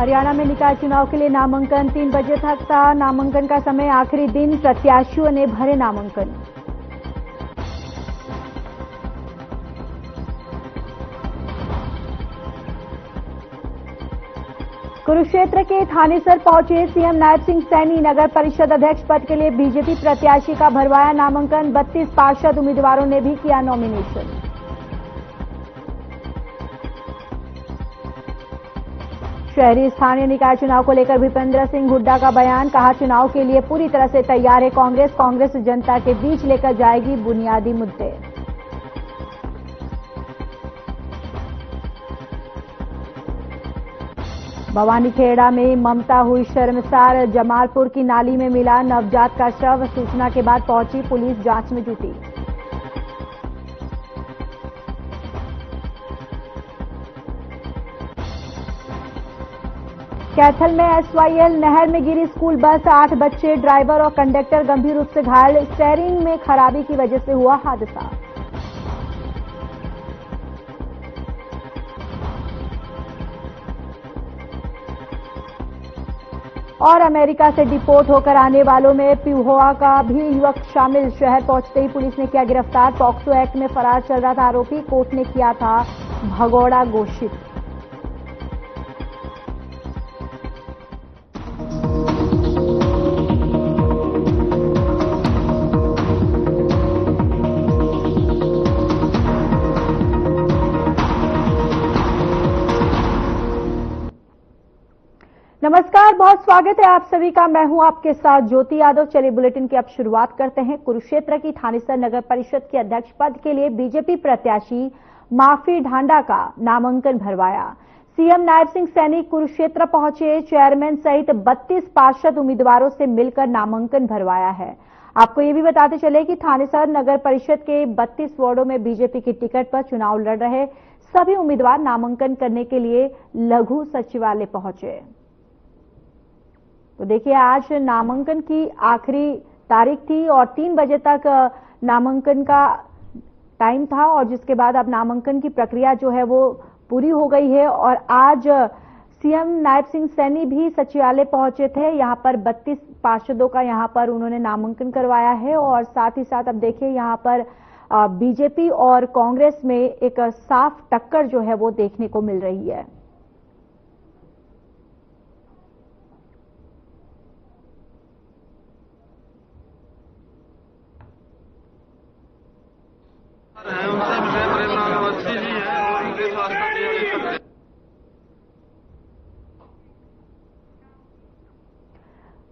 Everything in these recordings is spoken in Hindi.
हरियाणा में निकाय चुनाव के लिए नामांकन 3 बजे तक था। नामांकन का समय आखिरी दिन, प्रत्याशियों ने भरे नामांकन। कुरुक्षेत्र के थानेसर पहुंचे सीएम नायब सिंह सैनी। नगर परिषद अध्यक्ष पद के लिए बीजेपी प्रत्याशी का भरवाया नामांकन। 32 पार्षद उम्मीदवारों ने भी किया नॉमिनेशन। शहरी स्थानीय निकाय चुनाव को लेकर भूपेंद्र सिंह हुड्डा का बयान, कहा चुनाव के लिए पूरी तरह से तैयार है कांग्रेस जनता के बीच लेकर जाएगी बुनियादी मुद्दे। भवानीखेड़ा में ममता हुई शर्मसार। जमालपुर की नाली में मिला नवजात का शव। सूचना के बाद पहुंची पुलिस, जांच में जुटी। कैथल में एसवाईएल नहर में गिरी स्कूल बस। 8 बच्चे, ड्राइवर और कंडक्टर गंभीर रूप से घायल। स्टीयरिंग में खराबी की वजह से हुआ हादसा। और अमेरिका से डिपोर्ट होकर आने वालों में पिहोवा का भी युवक शामिल। शहर पहुंचते ही पुलिस ने किया गिरफ्तार। पॉक्सो एक्ट में फरार चल रहा था आरोपी, कोर्ट ने किया था भगौड़ा घोषित। नमस्कार, बहुत स्वागत है आप सभी का। मैं हूं आपके साथ ज्योति यादव। चलिए बुलेटिन की अब शुरुआत करते हैं। कुरुक्षेत्र की थानेसर नगर परिषद के अध्यक्ष पद के लिए बीजेपी प्रत्याशी माफी ढांडा का नामांकन भरवाया। सीएम नायब सिंह सैनी कुरुक्षेत्र पहुंचे। चेयरमैन सहित 32 पार्षद उम्मीदवारों से मिलकर नामांकन भरवाया है। आपको ये भी बताते चले कि थानेसर नगर परिषद के 32 वार्डों में बीजेपी की टिकट पर चुनाव लड़ रहे सभी उम्मीदवार नामांकन करने के लिए लघु सचिवालय पहुंचे। तो देखिए, आज नामांकन की आखिरी तारीख थी और 3 बजे तक नामांकन का टाइम था और जिसके बाद अब नामांकन की प्रक्रिया जो है वो पूरी हो गई है। और आज सीएम नायब सिंह सैनी भी सचिवालय पहुंचे थे। यहां पर 32 पार्षदों का यहां पर उन्होंने नामांकन करवाया है और साथ ही साथ अब देखिए यहां पर बीजेपी और कांग्रेस में एक साफ टक्कर जो है वो देखने को मिल रही है।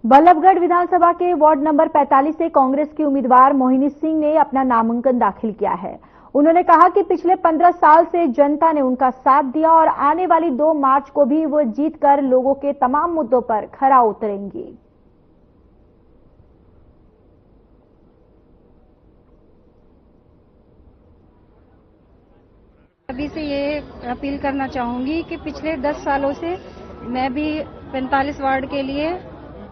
बल्लभगढ़ विधानसभा के वार्ड नंबर 45 से कांग्रेस की उम्मीदवार मोहिनी सिंह ने अपना नामांकन दाखिल किया है। उन्होंने कहा कि पिछले 15 साल से जनता ने उनका साथ दिया और आने वाली 2 मार्च को भी वो जीतकर लोगों के तमाम मुद्दों पर खरा उतरेंगी। अभी से ये अपील करना चाहूंगी कि पिछले 10 सालों से मैं भी 45 वार्ड के लिए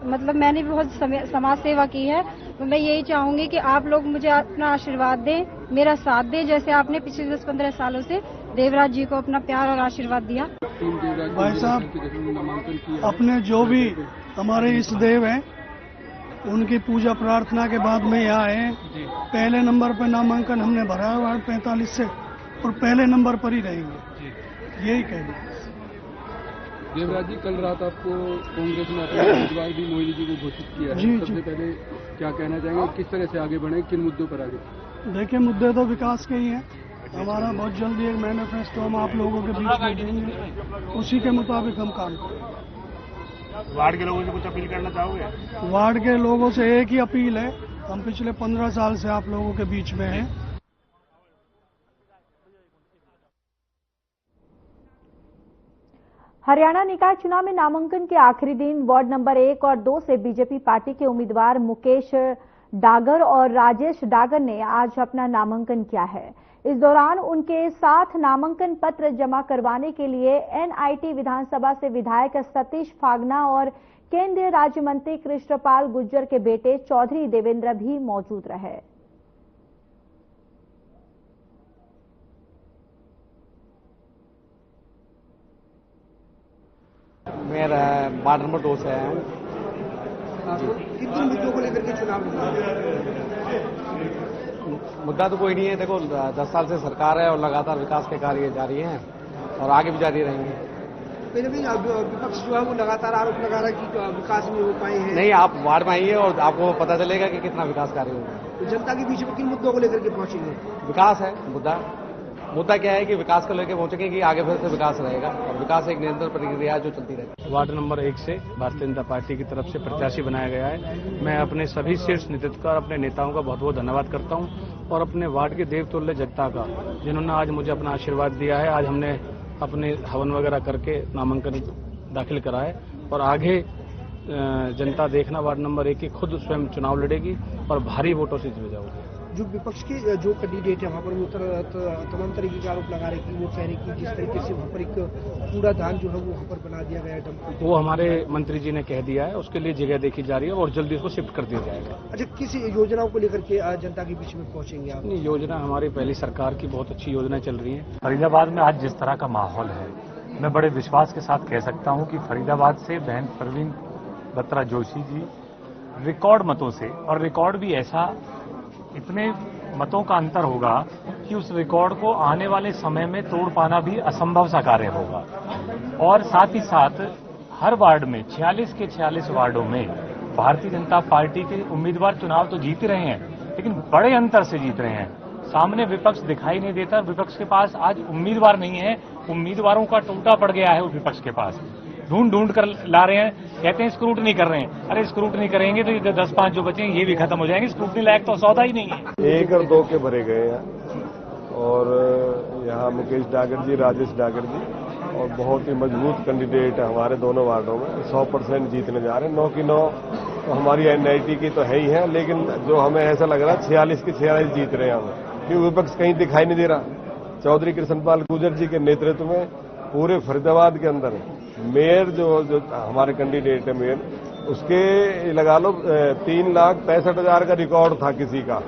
मैंने भी बहुत समाज सेवा की है। तो मैं यही चाहूंगी कि आप लोग मुझे अपना आशीर्वाद दें, मेरा साथ दें, जैसे आपने पिछले 10-15 सालों से देवराज जी को अपना प्यार और आशीर्वाद दिया। भाई साहब, अपने जो भी हमारे इष्ट देव हैं उनकी पूजा प्रार्थना के बाद में यहाँ आए। पहले नंबर पर नामांकन हमने भरा है वार्ड 45 से और पहले नंबर पर ही रहेंगे, यही कहना। देवराज जी, कल रात आपको कांग्रेस ने अपने उम्मीदवार भी मोहिनी जी को घोषित किया है। सबसे पहले क्या कहना चाहेंगे, किस तरह से आगे बढ़े, किन मुद्दों पर आगे? देखिए, मुद्दे तो विकास के ही हैं। हमारा बहुत जल्दी एक मैनिफेस्टो हम आप लोगों के बीच में देंगे, उसी के मुताबिक हम काम करेंगे। वार्ड के लोगों से कुछ अपील करना चाहोगे? वार्ड के लोगों से एक ही अपील है, हम पिछले 15 साल से आप लोगों के बीच में हैं। हरियाणा निकाय चुनाव में नामांकन के आखिरी दिन वार्ड नंबर 1 और 2 से बीजेपी पार्टी के उम्मीदवार मुकेश डागर और राजेश डागर ने आज अपना नामांकन किया है। इस दौरान उनके साथ नामांकन पत्र जमा करवाने के लिए एनआईटी विधानसभा से विधायक सतीश फागना और केंद्रीय राज्य मंत्री कृष्णपाल गुर्जर के बेटे चौधरी देवेंद्र भी मौजूद रहे। मैं वार्ड नंबर 2 से आया हूँ। किन मुद्दों को लेकर के चुनाव मुद्दा तो कोई नहीं है। देखो 10 साल से सरकार है और लगातार विकास के कार्य जारी हैं और आगे भी जारी रहेंगे। पहले भी विपक्ष जो है वो लगातार आरोप लगा रहा है कि विकास नहीं हो पाए हैं। नहीं, आप वार्ड में आइए और आपको पता चलेगा कि कितना विकास कार्य हुआ। तो जनता के बीच में किन मुद्दों को लेकर के पहुंचेंगे? विकास है मुद्दा क्या है कि विकास को लेकर पहुंचेंगे कि आगे फिर से विकास रहेगा और विकास एक निरंतर प्रक्रिया जो चलती रहेगी। वार्ड नंबर 1 से भारतीय जनता पार्टी की तरफ से प्रत्याशी बनाया गया है। मैं अपने सभी शीर्ष नेतृत्व का और अपने नेताओं का बहुत बहुत धन्यवाद करता हूं और अपने वार्ड के देवतुल्य जनता का, जिन्होंने आज मुझे अपना आशीर्वाद दिया है। आज हमने अपने हवन वगैरह करके नामांकन दाखिल करा है और आगे जनता देखना वार्ड नंबर 1 की खुद स्वयं चुनाव लड़ेगी और भारी वोटों से जीत जाओगे। जो विपक्ष के जो कैंडिडेट है वहाँ पर वो तमाम तरीके के आरोप लगा रहे कि वो कह रहे कि जिस तरीके से वहाँ पर एक कूड़ादान जो है वो वहाँ पर बना दिया गया है डंप, वो हमारे मंत्री जी ने कह दिया है, उसके लिए जगह देखी जा रही है और जल्दी उसको शिफ्ट कर दिया जाएगा। अच्छा, किस योजनाओं को लेकर के जनता के बीच में पहुंचेंगे आप? योजना हमारी पहली सरकार की बहुत अच्छी योजना चल रही है। फरीदाबाद में आज जिस तरह का माहौल है, मैं बड़े विश्वास के साथ कह सकता हूं कि फरीदाबाद से बहन परवीन बत्रा जोशी जी रिकॉर्ड मतों से, और रिकॉर्ड भी ऐसा, इतने मतों का अंतर होगा कि उस रिकॉर्ड को आने वाले समय में तोड़ पाना भी असंभव सा कार्य होगा। और साथ ही साथ हर वार्ड में 46 के 46 वार्डों में भारतीय जनता पार्टी के उम्मीदवार चुनाव तो जीत रहे हैं, लेकिन बड़े अंतर से जीत रहे हैं। सामने विपक्ष दिखाई नहीं देता, विपक्ष के पास आज उम्मीदवार नहीं है, उम्मीदवारों का टूटा पड़ गया है विपक्ष के पास। ढूंढ कर ला रहे हैं, कहते हैं स्क्रूटनी कर रहे हैं। अरे स्क्रूटनी करेंगे तो ये 10-5 जो बचे हैं ये भी खत्म हो जाएंगे। स्क्रूटनी लायक तो सौदा ही नहीं है। 1 और 2 के भरे गए हैं और यहाँ मुकेश डागर जी, राजेश डागर जी, और बहुत ही मजबूत कैंडिडेट है हमारे दोनों वार्डों में। 100% जीतने जा रहे हैं। 9 की 9 तो हमारी एनआईटी की तो है ही है, लेकिन जो हमें ऐसा लग रहा है 46 के 46 जीत रहे हैं हम, क्योंकि विपक्ष कहीं दिखाई नहीं दे रहा। चौधरी कृष्णपाल गुर्जर जी के नेतृत्व में पूरे फरीदाबाद के अंदर मेयर जो हमारे कैंडिडेट है मेयर, उसके लगा लो 3,65,000 का रिकॉर्ड था किसी का,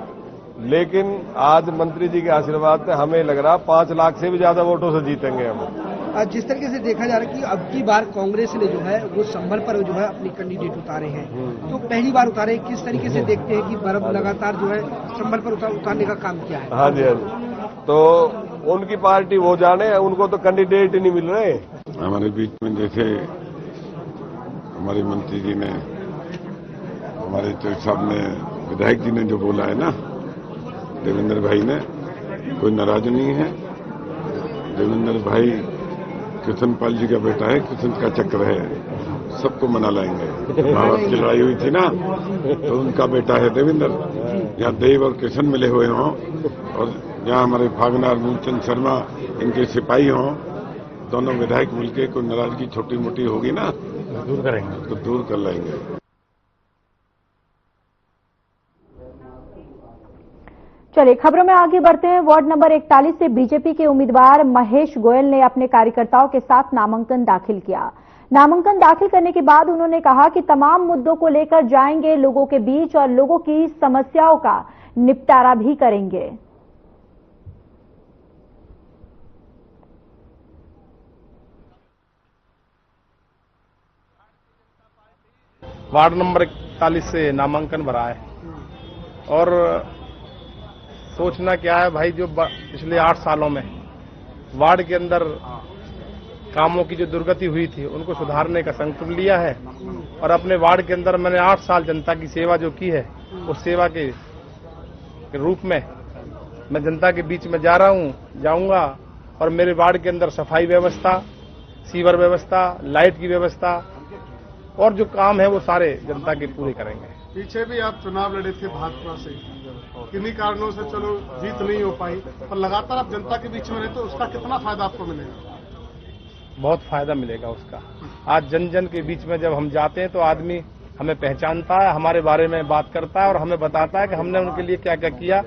लेकिन आज मंत्री जी के आशीर्वाद से हमें लग रहा 5 लाख से भी ज्यादा वोटों से जीतेंगे हम। जिस तरीके से देखा जा रहा है कि अब की बार कांग्रेस ने जो है वो संभल पर जो है अपने कैंडिडेट उतारे हैं, तो पहली बार उतारे, किस तरीके से देखते हैं कि बर्फ लगातार जो है संभल पर उतारने का काम किया है? हाँ जी, तो उनकी पार्टी वो जाने, उनको तो कैंडिडेट ही नहीं मिल रहे। हमारे बीच में जैसे हमारे मंत्री जी ने, हमारे साहब ने, विधायक जी ने जो बोला है ना, देवेंद्र भाई ने, कोई नाराज नहीं है। देवेंद्र भाई कृष्णपाल जी का बेटा है, कृष्ण का चक्र है, सबको मना लाएंगे। भारत की लड़ाई हुई थी ना, तो उनका बेटा है देवेंद्र। यहाँ देव और कृष्ण मिले हुए हों और यहाँ हमारे भागनार मूलचंद शर्मा इनके सिपाही हों, दोनों विधायक मिलकर कोई नाराजगी छोटी मोटी होगी ना, दूर करेंगे, तो दूर कर लेंगे। चलिए खबरों में आगे बढ़ते हैं। वार्ड नंबर 41 से बीजेपी के उम्मीदवार महेश गोयल ने अपने कार्यकर्ताओं के साथ नामांकन दाखिल किया। नामांकन दाखिल करने के बाद उन्होंने कहा कि तमाम मुद्दों को लेकर जाएंगे लोगों के बीच और लोगों की समस्याओं का निपटारा भी करेंगे। वार्ड नंबर 41 से नामांकन भरा है और सोचना क्या है भाई, जो पिछले 8 सालों में वार्ड के अंदर कामों की जो दुर्गति हुई थी उनको सुधारने का संकल्प लिया है और अपने वार्ड के अंदर मैंने 8 साल जनता की सेवा जो की है, उस सेवा के रूप में मैं जनता के बीच में जा रहा हूं, जाऊंगा और मेरे वार्ड के अंदर सफाई व्यवस्था, सीवर व्यवस्था, लाइट की व्यवस्था और जो काम है वो सारे जनता के पूरे करेंगे। पीछे भी आप चुनाव लड़े थे भाजपा से, किन्हीं कारणों से चलो जीत नहीं हो पाई, पर लगातार आप जनता के बीच में रहे, तो उसका कितना फायदा आपको मिलेगा? बहुत फायदा मिलेगा उसका। आज जन जन के बीच में जब हम जाते हैं तो आदमी हमें पहचानता है, हमारे बारे में बात करता है और हमें बताता है कि हमने उनके लिए क्या क्या किया।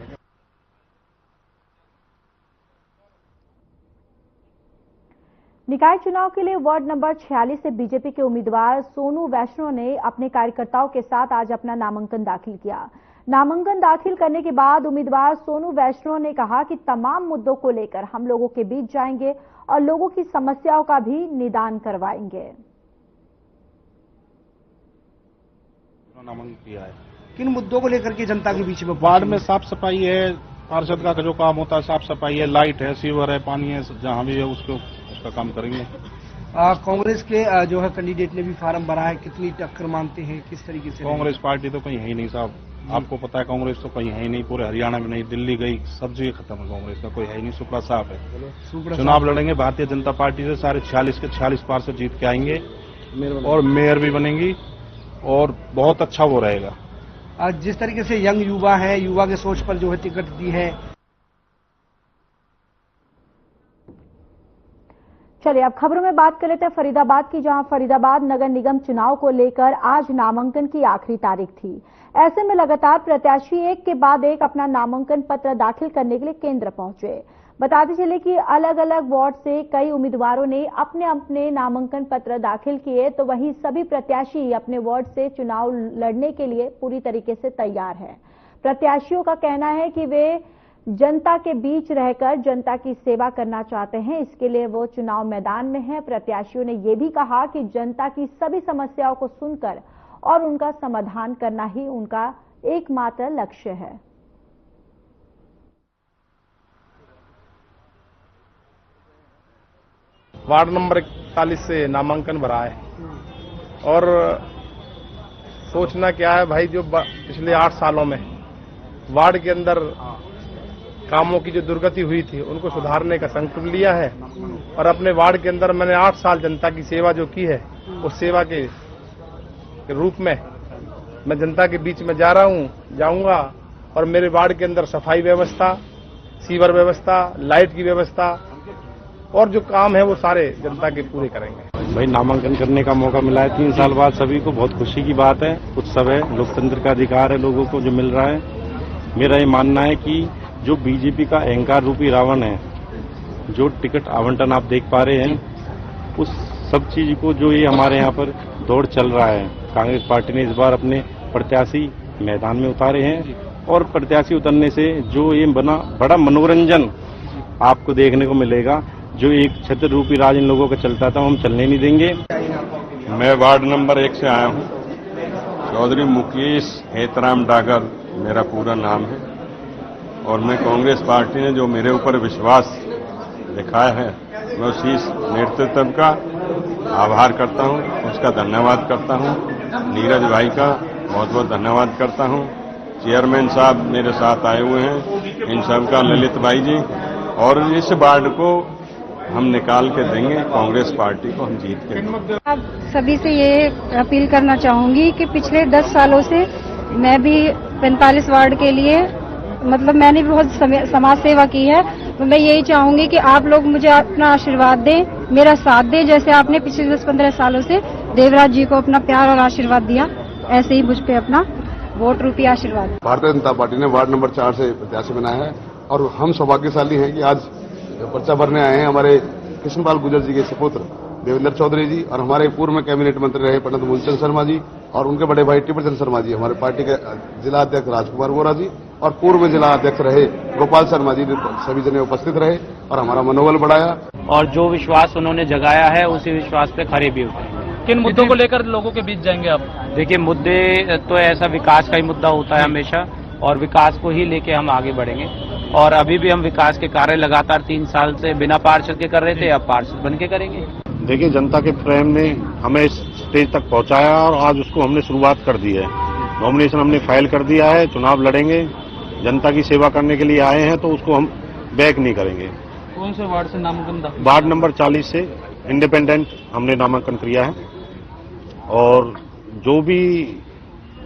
निकाय चुनाव के लिए वार्ड नंबर 46 से बीजेपी के उम्मीदवार सोनू वैष्णव ने अपने कार्यकर्ताओं के साथ आज अपना नामांकन दाखिल किया। नामांकन दाखिल करने के बाद उम्मीदवार सोनू वैष्णव ने कहा कि तमाम मुद्दों को लेकर हम लोगों के बीच जाएंगे और लोगों की समस्याओं का भी निदान करवाएंगे। नामांकन किया है। किन मुद्दों को लेकर के जनता के बीच में वार्ड में साफ सफाई है, पार्षद का जो काम होता है साफ सफाई है, लाइट है, सीवर है, पानी है, जहाँ भी है उसका काम करेंगे। कांग्रेस के जो है कैंडिडेट ने भी फार्म भरा है, कितनी टक्कर मानते हैं, किस तरीके से? कांग्रेस पार्टी तो कहीं है ही नहीं साहब, आपको पता है कांग्रेस तो कहीं है ही नहीं, पूरे हरियाणा में नहीं, दिल्ली गई, सब जगह खत्म है कांग्रेस का, कोई है ही नहीं, सुपड़ा साफ है। चुनाव लड़ेंगे भारतीय जनता पार्टी से, सारे 46 के 46 पार्षद जीत के आएंगे और मेयर भी बनेंगी और बहुत अच्छा वो रहेगा। जिस तरीके से यंग युवा है, युवा के सोच पर जो है टिकट दी है। चलिए अब खबरों में बात कर लेते हैं फरीदाबाद की, जहां फरीदाबाद नगर निगम चुनाव को लेकर आज नामांकन की आखिरी तारीख थी। ऐसे में लगातार प्रत्याशी एक के बाद एक अपना नामांकन पत्र दाखिल करने के लिए केंद्र पहुंचे। बताते चले कि अलग अलग वार्ड से कई उम्मीदवारों ने अपने अपने नामांकन पत्र दाखिल किए, तो वहीं सभी प्रत्याशी अपने वार्ड से चुनाव लड़ने के लिए पूरी तरीके से तैयार हैं। प्रत्याशियों का कहना है कि वे जनता के बीच रहकर जनता की सेवा करना चाहते हैं, इसके लिए वो चुनाव मैदान में हैं। प्रत्याशियों ने यह भी कहा कि जनता की सभी समस्याओं को सुनकर और उनका समाधान करना ही उनका एकमात्र लक्ष्य है। वार्ड नंबर 41 से नामांकन भरा है और सोचना क्या है भाई, जो पिछले 8 सालों में वार्ड के अंदर कामों की जो दुर्गति हुई थी उनको सुधारने का संकल्प लिया है और अपने वार्ड के अंदर मैंने 8 साल जनता की सेवा जो की है, उस सेवा के रूप में मैं जनता के बीच में जा रहा हूं, जाऊंगा और मेरे वार्ड के अंदर सफाई व्यवस्था, सीवर व्यवस्था, लाइट की व्यवस्था और जो काम है वो सारे जनता के पूरे करेंगे। भाई नामांकन करने का मौका मिला है 3 साल बाद, सभी को बहुत खुशी की बात है, उत्सव है, लोकतंत्र का अधिकार है लोगों को जो मिल रहा है। मेरा ये मानना है कि जो बीजेपी का अहंकार रूपी रावण है, जो टिकट आवंटन आप देख पा रहे हैं, उस सब चीज को जो ये हमारे यहाँ पर दौड़ चल रहा है, कांग्रेस पार्टी ने इस बार अपने प्रत्याशी मैदान में उतारे हैं और प्रत्याशी उतरने से जो ये बड़ा मनोरंजन आपको देखने को मिलेगा, जो एक छत्र रूपी राज इन लोगों का चलता था, हम चलने नहीं देंगे। मैं वार्ड नंबर 1 से आया हूँ। चौधरी मुकेश हेतराम डागर मेरा पूरा नाम है और मैं कांग्रेस पार्टी ने जो मेरे ऊपर विश्वास दिखाया है, मैं उसी नेतृत्व का आभार करता हूँ, उसका धन्यवाद करता हूँ। नीरज भाई का बहुत बहुत धन्यवाद करता हूँ। चेयरमैन साहब मेरे साथ आए हुए हैं, इन सबका, ललित भाई जी, और इस वार्ड को हम निकाल के देंगे, कांग्रेस पार्टी को हम जीत के। अब सभी से ये अपील करना चाहूंगी कि पिछले 10 सालों से मैं भी 45 वार्ड के लिए मतलब मैंने भी बहुत समाज सेवा की है, तो मैं यही चाहूंगी कि आप लोग मुझे अपना आशीर्वाद दें, मेरा साथ दें, जैसे आपने पिछले 10-15 सालों से देवराज जी को अपना प्यार और आशीर्वाद दिया, ऐसे ही मुझ पे अपना वोट रूपी आशीर्वाद। भारतीय जनता पार्टी ने वार्ड नंबर 4 से प्रत्याशी बनाया है और हम सौभाग्यशाली हैं कि आज पर्चा भरने आए हैं हमारे कृष्णपाल गुर्जर जी के सुपुत्र देवेंद्र चौधरी जी और हमारे पूर्व में कैबिनेट मंत्री रहे पंडित मूलचंद शर्मा जी और उनके बड़े भाई टिपचंद शर्मा जी, हमारे पार्टी के जिला अध्यक्ष राजकुमार वोरा जी और पूर्व में जिला अध्यक्ष रहे गोपाल शर्मा जी, सभी जने उपस्थित रहे और हमारा मनोबल बढ़ाया और जो विश्वास उन्होंने जगाया है उसी विश्वास पे खरे भी उतरे। किन मुद्दों को लेकर लोगों के बीच जाएंगे आप? देखिए, मुद्दे तो ऐसा विकास का ही मुद्दा होता है हमेशा और विकास को ही लेके हम आगे बढ़ेंगे और अभी भी हम विकास के कार्य लगातार 3 साल से बिना पार्षद के कर रहे थे, अब पार्षद बन के करेंगे। देखिए, जनता के प्रेम ने हमें इस स्टेज तक पहुंचाया और आज उसको हमने शुरुआत कर दी है। नॉमिनेशन हमने फाइल कर दिया है, चुनाव लड़ेंगे, जनता की सेवा करने के लिए आए हैं तो उसको हम बैक नहीं करेंगे। कौन से वार्ड से नामांकन? वार्ड नंबर 40 से इंडिपेंडेंट हमने नामांकन किया है और जो भी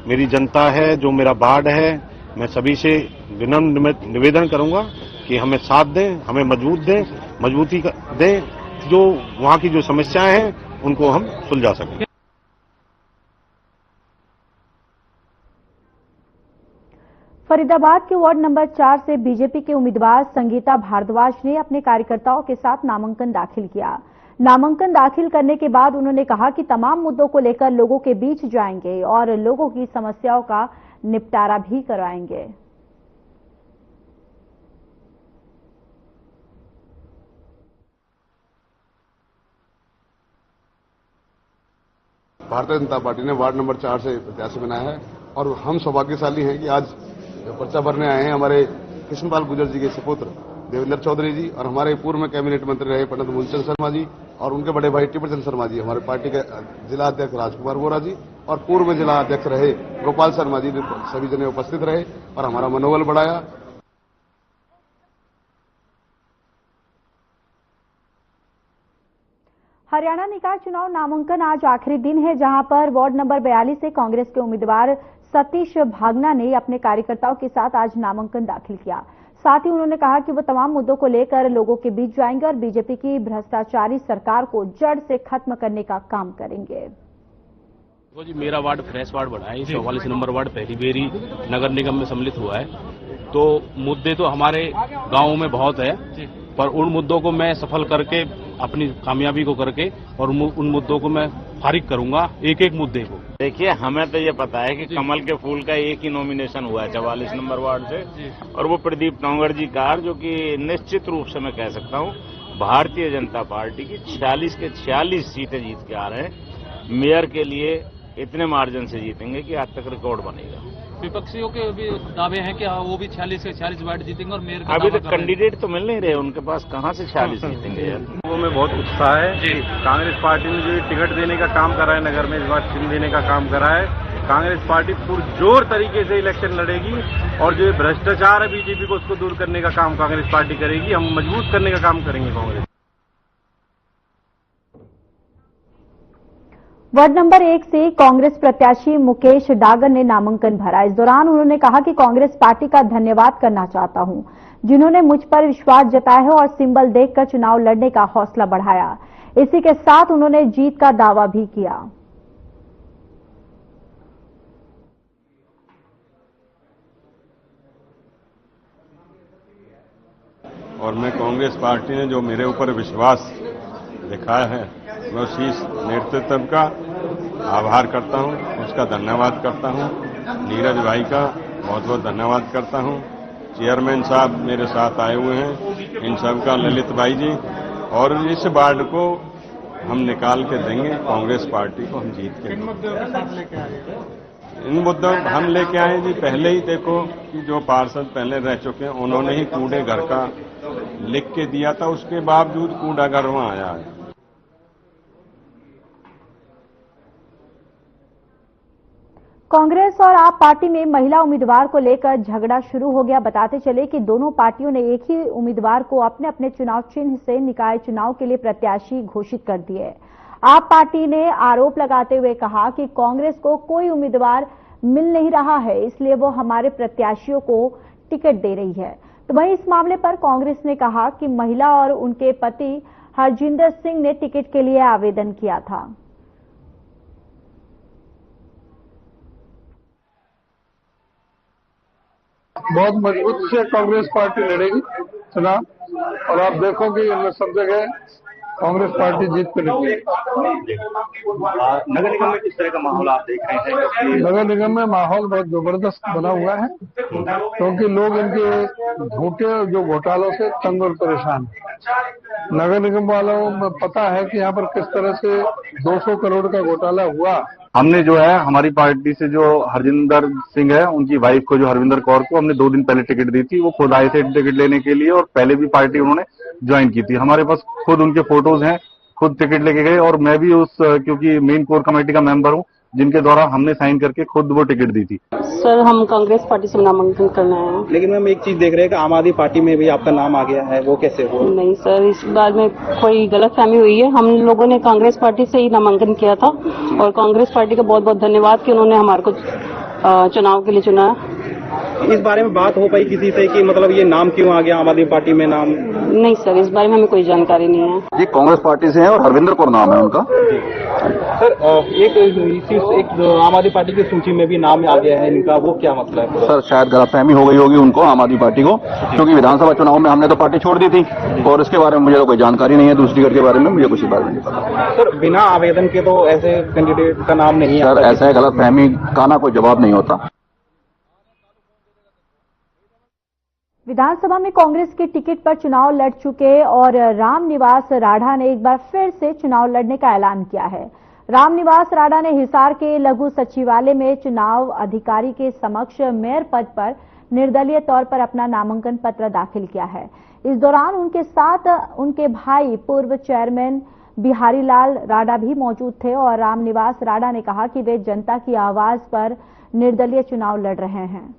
मेरी जनता है, जो मेरा वार्ड है, मैं सभी से विनम्र निवेदन करूंगा कि हमें साथ दें, हमें मजबूती दें, जो वहां की जो समस्याएं हैं उनको हम सुलझा सकें। फरीदाबाद के वार्ड नंबर 4 से बीजेपी के उम्मीदवार संगीता भारद्वाज ने अपने कार्यकर्ताओं के साथ नामांकन दाखिल किया। नामांकन दाखिल करने के बाद उन्होंने कहा कि तमाम मुद्दों को लेकर लोगों के बीच जाएंगे और लोगों की समस्याओं का निपटारा भी कराएंगे। भारतीय जनता पार्टी ने वार्ड नंबर 4 से प्रत्याशी बनाया है और हम सौभाग्यशाली हैं कि आज पर्चा भरने आए हैं हमारे कृष्णपाल गुर्जर जी के सुपुत्र देवेंद्र चौधरी जी और हमारे पूर्व में कैबिनेट मंत्री रहे पंडित मूलचंद शर्मा जी और उनके बड़े भाई टिप्पण चंद शर्मा जी, हमारे पार्टी के जिला अध्यक्ष राजकुमार बोरा जी और पूर्व में जिला अध्यक्ष रहे गोपाल शर्मा जी, सभी जने उपस्थित रहे और हमारा मनोबल बढ़ाया। हरियाणा निकाय चुनाव नामांकन आज आखिरी दिन है, जहां पर वार्ड नंबर 42 से कांग्रेस के उम्मीदवार सतीश भागना ने अपने कार्यकर्ताओं के साथ आज नामांकन दाखिल किया। साथ ही उन्होंने कहा कि वो तमाम मुद्दों को लेकर लोगों के बीच जाएंगे और बीजेपी की भ्रष्टाचारी सरकार को जड़ से खत्म करने का काम करेंगे। वो जी मेरा वार्ड फ्रेश वार्ड बना है, 44 नंबर वार्ड पहली बेरी नगर निगम में सम्मिलित हुआ है। तो मुद्दे तो हमारे गाँव में बहुत है, पर उन मुद्दों को मैं सफल करके अपनी कामयाबी को करके और उन मुद्दों को मैं फारिग करूंगा, एक एक मुद्दे को। देखिए, हमें तो ये पता है कि कमल के फूल का एक ही नॉमिनेशन हुआ है 44 नंबर वार्ड से, और वो प्रदीप टोंगर जी का, जो कि निश्चित रूप से मैं कह सकता हूँ भारतीय जनता पार्टी की 46 के 46 सीटें जीत के आ रहे हैं। मेयर के लिए इतने मार्जिन से जीतेंगे कि आज तक रिकॉर्ड बनेगा। विपक्षियों के भी दावे हैं कि वो भी 46 से 46 वार्ड जीतेंगे और मेयर अभी तक कैंडिडेट तो मिल नहीं रहे, उनके पास कहां से 46 जीतेंगे यार। वो में बहुत उत्साह है। कांग्रेस पार्टी ने जो टिकट देने का काम करा है नगर में, इस बार चिन्ह देने का काम करा है, कांग्रेस पार्टी पुरजोर तरीके से इलेक्शन लड़ेगी और जो भ्रष्टाचार है बीजेपी को, उसको दूर करने का काम कांग्रेस पार्टी करेगी। हम मजबूत करने का काम करेंगे कांग्रेस। वार्ड नंबर 1 से कांग्रेस प्रत्याशी मुकेश डागर ने नामांकन भरा। इस दौरान उन्होंने कहा कि कांग्रेस पार्टी का धन्यवाद करना चाहता हूं, जिन्होंने मुझ पर विश्वास जताया है और सिंबल देखकर चुनाव लड़ने का हौसला बढ़ाया। इसी के साथ उन्होंने जीत का दावा भी किया। और मैं कांग्रेस पार्टी ने जो मेरे ऊपर विश्वास दिखाया है, मैं उसी नेतृत्व का आभार करता हूं, उसका धन्यवाद करता हूं। नीरज भाई का बहुत बहुत धन्यवाद करता हूं। चेयरमैन साहब मेरे साथ आए हुए हैं, इन सब का, ललित भाई जी, और इस वार्ड को हम निकाल के देंगे, कांग्रेस पार्टी को हम जीत के। इन मुद्दों हम लेके आए जी। पहले ही देखो कि जो पार्षद पहले रह चुके हैं, उन्होंने ही कूड़े घर का लिख के दिया था, उसके बावजूद कूड़ा घर वहां आया है। कांग्रेस और आप पार्टी में महिला उम्मीदवार को लेकर झगड़ा शुरू हो गया। बताते चले कि दोनों पार्टियों ने एक ही उम्मीदवार को अपने अपने चुनाव चिन्ह से निकाय चुनाव के लिए प्रत्याशी घोषित कर दिए। आप पार्टी ने आरोप लगाते हुए कहा कि कांग्रेस को कोई उम्मीदवार मिल नहीं रहा है, इसलिए वो हमारे प्रत्याशियों को टिकट दे रही है। तो वहीं इस मामले पर कांग्रेस ने कहा कि महिला और उनके पति हरजिंदर सिंह ने टिकट के लिए आवेदन किया था। बहुत मजबूत से कांग्रेस पार्टी लड़ेगी चुनाव, और आप देखोगे इनमें सब जगह कांग्रेस पार्टी जीत कर निकलेगी। नगर निगम में किस तरह का माहौल आप देख रहे हैं? नगर निगम में माहौल बहुत जबरदस्त बना हुआ है, क्योंकि लोग इनके झूठे जो घोटालों से तंग और परेशान हैं। नगर निगम वालों में पता है कि यहाँ पर किस तरह से 200 करोड़ का घोटाला हुआ। हमने जो है हमारी पार्टी से जो हरजिंदर सिंह है, उनकी वाइफ को, जो हरविंदर कौर को, हमने 2 दिन पहले टिकट दी थी। वो खुद आए थे टिकट लेने के लिए, और पहले भी पार्टी उन्होंने ज्वाइन की थी। हमारे पास खुद उनके फोटोज हैं, खुद टिकट लेके गए, और मैं भी उस, क्योंकि मेन कोर कमेटी का मेंबर हूँ, जिनके द्वारा हमने साइन करके खुद वो टिकट दी थी। सर, हम कांग्रेस पार्टी से नामांकन करना है। लेकिन मैम एक चीज देख रहे हैं कि आम आदमी पार्टी में भी आपका नाम आ गया है, वो कैसे हुआ? नहीं सर, इस बार में कोई गलतफहमी हुई है। हम लोगों ने कांग्रेस पार्टी से ही नामांकन किया था, और कांग्रेस पार्टी का बहुत बहुत धन्यवाद कि उन्होंने हमारे को चुनाव के लिए चुना। इस बारे में बात हो पाई किसी से कि मतलब ये नाम क्यों आ गया आम आदमी पार्टी में नाम? नहीं सर, इस बारे में हमें कोई जानकारी नहीं है। ये कांग्रेस पार्टी से है और हरविंदर कौर नाम है उनका। सर, एक आम आदमी पार्टी की सूची में भी नाम आ गया है इनका, वो क्या मतलब है? सर, शायद गलतफहमी हो गई होगी उनको, आम आदमी पार्टी को, क्योंकि विधानसभा चुनाव में हमने तो पार्टी छोड़ दी थी, और इसके बारे में मुझे तो कोई जानकारी नहीं है। दूसरी टिकट के बारे में मुझे कुछ बारे में नहीं पता। सर, बिना आवेदन के तो ऐसे कैंडिडेट का नाम नहीं है? सर, ऐसा गलतफहमी का ना कोई जवाब नहीं होता। विधानसभा में कांग्रेस के टिकट पर चुनाव लड़ चुके और रामनिवास राढ़ा ने एक बार फिर से चुनाव लड़ने का ऐलान किया है। रामनिवास राडा ने हिसार के लघु सचिवालय में चुनाव अधिकारी के समक्ष मेयर पद पर निर्दलीय तौर पर अपना नामांकन पत्र दाखिल किया है। इस दौरान उनके साथ उनके भाई पूर्व चेयरमैन बिहारी लाल राडा भी मौजूद थे और रामनिवास राडा ने कहा कि वे जनता की आवाज पर निर्दलीय चुनाव लड़ रहे हैं।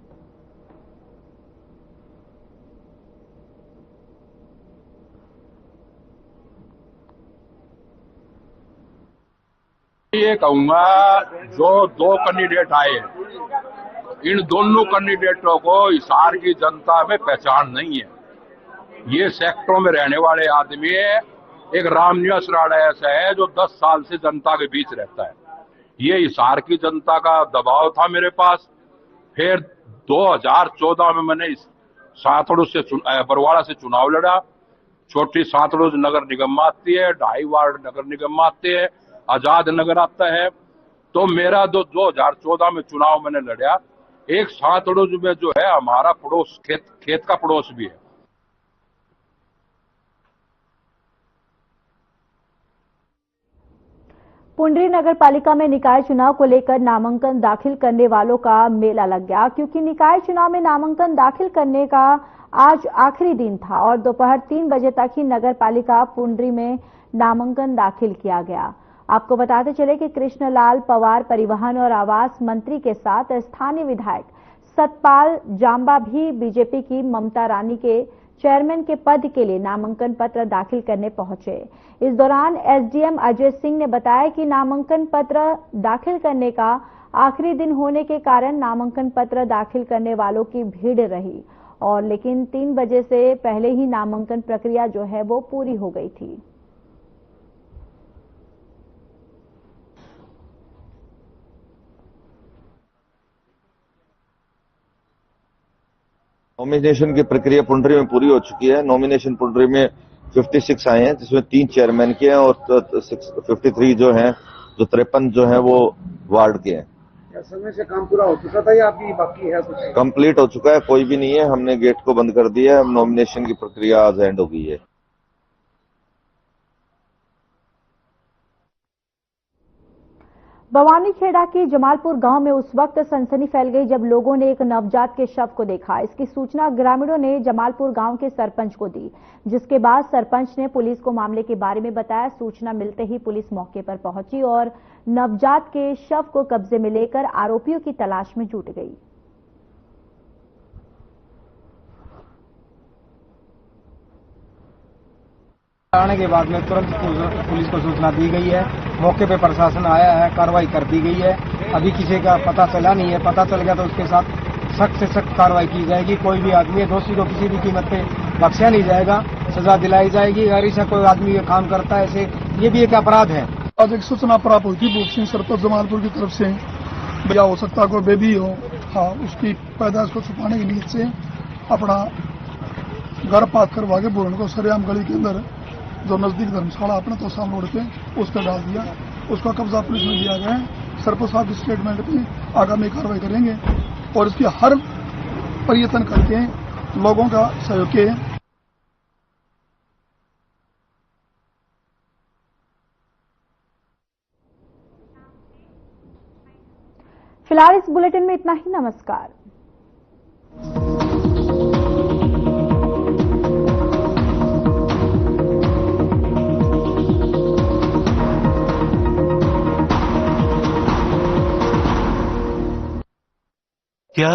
ये कहूंगा जो दो कैंडिडेट आए इन दोनों कैंडिडेटों को हिसार की जनता में पहचान नहीं है। ये सेक्टरों में रहने वाले आदमी है। एक रामनिवास राडा ऐसा है जो 10 साल से जनता के बीच रहता है। ये हिसार की जनता का दबाव था मेरे पास। फिर 2014 में मैंने सातड़ू से बरवाड़ा से चुनाव लड़ा। छोटी सातड़ू नगर निगम आती है, 2.5 वार्ड नगर निगम आते हैं, आजाद नगर आता है। तो मेरा 2014 में चुनाव मैंने लड़ा। एक सातड़ूज में जो है हमारा पड़ोस खेत का पड़ोस भी है। पुंडरी नगर पालिका में निकाय चुनाव को लेकर नामांकन दाखिल करने वालों का मेला लग गया, क्योंकि निकाय चुनाव में नामांकन दाखिल करने का आज आखिरी दिन था और दोपहर 3 बजे तक ही नगर पालिका पुंडरी में नामांकन दाखिल किया गया। आपको बताते चले कि कृष्णलाल पवार परिवहन और आवास मंत्री के साथ स्थानीय विधायक सतपाल जांबा भी बीजेपी की ममता रानी के चेयरमैन के पद के लिए नामांकन पत्र दाखिल करने पहुंचे। इस दौरान एसडीएम अजय सिंह ने बताया कि नामांकन पत्र दाखिल करने का आखिरी दिन होने के कारण नामांकन पत्र दाखिल करने वालों की भीड़ रही और लेकिन 3 बजे से पहले ही नामांकन प्रक्रिया जो है वो पूरी हो गई थी। नॉमिनेशन की प्रक्रिया पुंडरी में पूरी हो चुकी है। नॉमिनेशन पुंडरी में 56 आए हैं, जिसमें 3 चेयरमैन के हैं और 53 जो हैं, जो 53 जो हैं वो वार्ड के हैं। समय से काम पूरा हो चुका था या अभी बाकी है? कुछ कंप्लीट हो चुका है, कोई भी नहीं है। हमने गेट को बंद कर दिया है। नॉमिनेशन की प्रक्रिया आज एंड हो गई है। बवानीखेड़ा के जमालपुर गांव में उस वक्त सनसनी फैल गई जब लोगों ने एक नवजात के शव को देखा। इसकी सूचना ग्रामीणों ने जमालपुर गांव के सरपंच को दी, जिसके बाद सरपंच ने पुलिस को मामले के बारे में बताया। सूचना मिलते ही पुलिस मौके पर पहुंची और नवजात के शव को कब्जे में लेकर आरोपियों की तलाश में जुट गई। आने के बाद में तुरंत पुलिस को सूचना दी गई है। मौके पे प्रशासन आया है, कार्रवाई कर दी गई है। अभी किसी का पता चला नहीं है। पता चल गया तो उसके साथ सख्त से सख्त कार्रवाई की जाएगी। कोई भी आदमी दोषी को किसी भी कीमत पे बख्शा नहीं जाएगा, सजा दिलाई जाएगी। अगर ऐसा कोई आदमी ये काम करता है, ऐसे ये भी एक अपराध है। आज एक सूचना प्राप्त हुई थी भूप सिंह सरपंच जमालपुर की तरफ से, भैया हो सकता कोई बेबी हो, हाँ, उसकी पैदाइश को छुपाने की नीयत से अपना गर्भपात करवा के बुरन को सरेआम गली के अंदर जो नजदीक धर्मशाला अपने तो सामने रोड पे उस पर डाल दिया। उसका कब्जा पुलिस में लिया गया है। सरपंच साहब की स्टेटमेंट पे आगामी कार्रवाई करेंगे और इसकी हर प्रयत्न करके लोगों का सहयोग के। फिलहाल इस बुलेटिन में इतना ही। नमस्कार। क्या